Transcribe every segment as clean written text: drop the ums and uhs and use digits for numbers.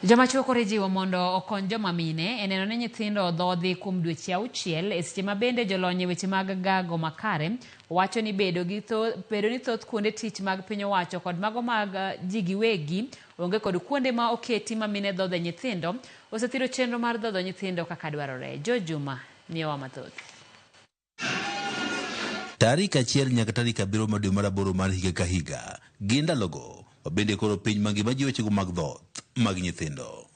Joma chuo koro jiwo mondo okony joma mine e neno ni nyithindo dhodhi kuom dweche 6 e seche ma bende jolony e weche mag gago makare wacho ni bedo ni thoth kuonde tich mag piny owacho kod mago mag ji giwegi onge kod kuonde ma oketi ma mine dhodhe nyithindo osethiro chenro mar dhodho nyithindo kaka dwarore. Jo Juma miyowa mathoth. Tarik 1 nyaka tarik 7 ma dwe mar 8 mar higa ka higa gin ndalogo bende koro piny mangima ji wechego mag dhoth mag nyithindo.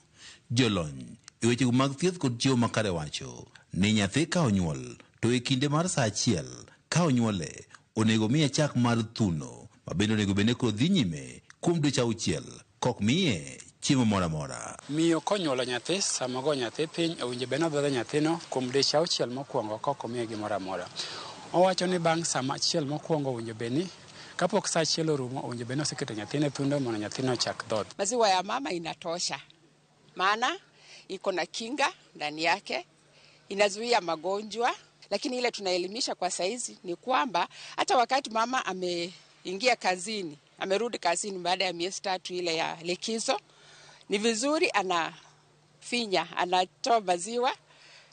Jolony e wechego mag thieth kod chiwo makare wacho ni nyathi ka onyuol to e kinde mar saa 1 ka onyuole onego miye chak mar thuno ma bende onego bende koro dhi nyime kuom dweche 6 kok miye chiemo moro amora. Miyo konyuolo nyathi sama go nyathi piny owinjo bende odhodho nyathino kuom dweche 6 mokwongo kok omiye gimoro amora. Owacho ni bang' sama 1 mokwongo owinjo beni kapok saa 1 orumo owinjo beni oseketo nyathine thundo mondo nyathino chak dhodho. Maziwa ya mama inatosha, maana iko na kinga ndani yake, inazuia magonjwa. Lakini ile tunaelimisha kwa saizi ni kwamba hata wakati mama ameingia kazini, amerudi kazini baada ya miezi 3 ile ya likizo, ni vizuri anatoa maziwa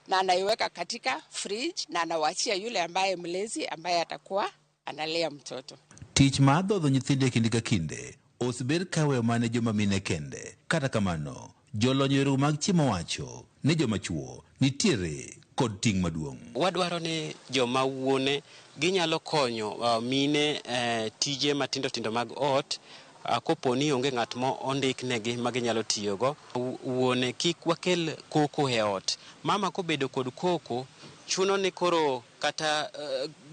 na anaiweka katika fridge na anawachia yule ambaye mlezi ambaye atakuwa analea mtoto. Tich mar dhodho nyithindo kinde ka kinde osebed kaweyo mane joma mine kende. Kata kamano, jolony yore mag chiemo wacho ni joma chuo nitiere kod ting' maduong'. Wadwaro ni joma wuone ginyalo konyo mine tije matindo tindo mag ot kopo ni onge ng'at mo ondiknegi ma ginyalo tiyogo. Wuone kik wakel koko e ot. Mama kobedo kod koko chuno ni koro kata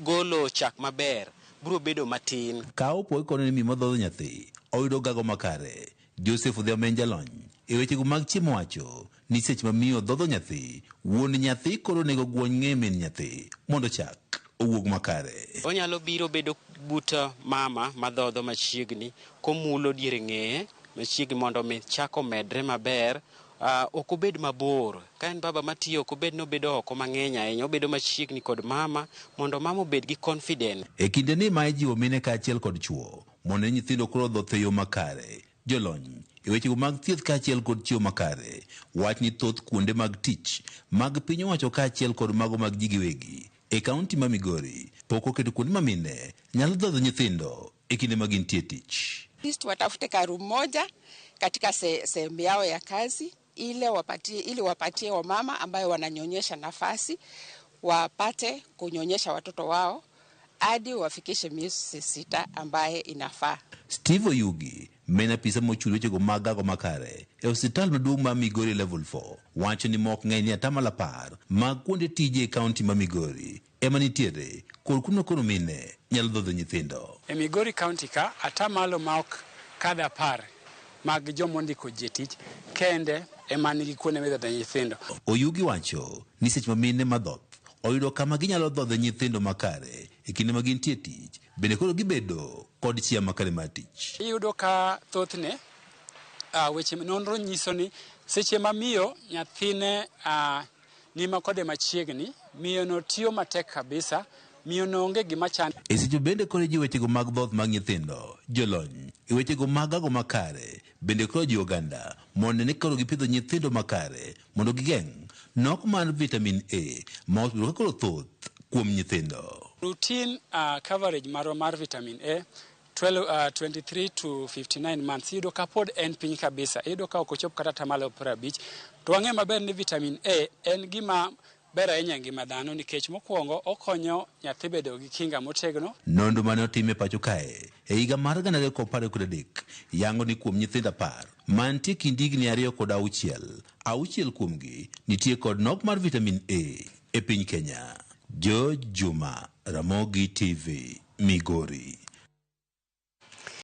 golo chak maber bro bedo matin. Ka opo ikono ni mimo dhodho nyathi oyudo gago makare. Joseph Odhiambo jalony e wechego mag chiemo wacho ni seche ma miyo dhodho nyathi, wuon nyathi koro nego gwony ng'e min nyathi mondo chak owuog makare. Onyalo biro bedo buta mama madhodho machiegni komulo diere ng'eye machiegni mondo mi chak omedre maber. Ok obed mabor. Ka en baba matiyo ok obed nobedo oko mang'eny ahinya, obedo machiegni kod mama mondo mama obed gi confidence. E kinde ni ma ijiwo mine kaachiel kod chuo mondo nyithindo koro dhoth e yo makare. Jolony e wechego mag thieth kaachiel kod chiwo makare wach ni thoth kuonde mag tich mag piny owacho kaachiel kod mago mag ji giwegi e kaunti ma Migori pok oketo kuonde ma mine nyalo dhodho nyithindo e kinde ma gintie tich. Watafute karu moja katika sehemu yao ya kazi ili wapatie wamama ambayo wananyonyesha nafasi wapate kunyonyesha watoto wao hadi wafikishe miezi 6 ambaye inafaa. Steve Oyugi, mena pisa mochulu wechego mag gago makare e hospital maduong' ma Migori level 4 wacho ni mok ng'eny ni atamalo 10 mag kuonde tije e kaunti ma Migori ema nitiere kuno koro mine nyalo dhodho nyithindo. E Migori County ka atamalo ma ok kadho 10 mag jomondiko ji tich kende ema nigi kuonde midhodho nyithindo. Oyugi wacho ni seche ma mine madhoth oyudo kama ginyalo dhodho nyithindo makare e kinde ma gintie tich bende koro gibedo kod chia makare mar tich. Iyudo ka thothne weche nonro nyiso ni seche ma miyo nyathine nima kode machiegni, miyo no tiyo matek kabisa, miyo no onge gima chand. E seche bende koro ji wechego mag dhoth mag nyithindo, jolony e wechego mag gago makare bende koro ji oganda mondo ne koro gipidho nyithindo makare mondo gigeng' nok mar vitamin A ma osebiro koro thoth kuom nyithindo. Routine coverage mar vitamin A 23 to 59 months iyudo ka pod en piny kabisa, iyudo ka ok ochop kata atamalo 50. To wang'e maber ni vitamin A en gima ber ahinya e ngima dhano nikech mokwongo okonyo nyathi bedo gi kinga motegno. Nonro mane otim e pacho kae e higa mar 2013 yango ni kuom nyithindo 10 mantie kind higni 2 kod 6 kuomgi nitie kod nok mar vitamin A e piny Kenya. Jo Juma, Ramogi TV, Migori.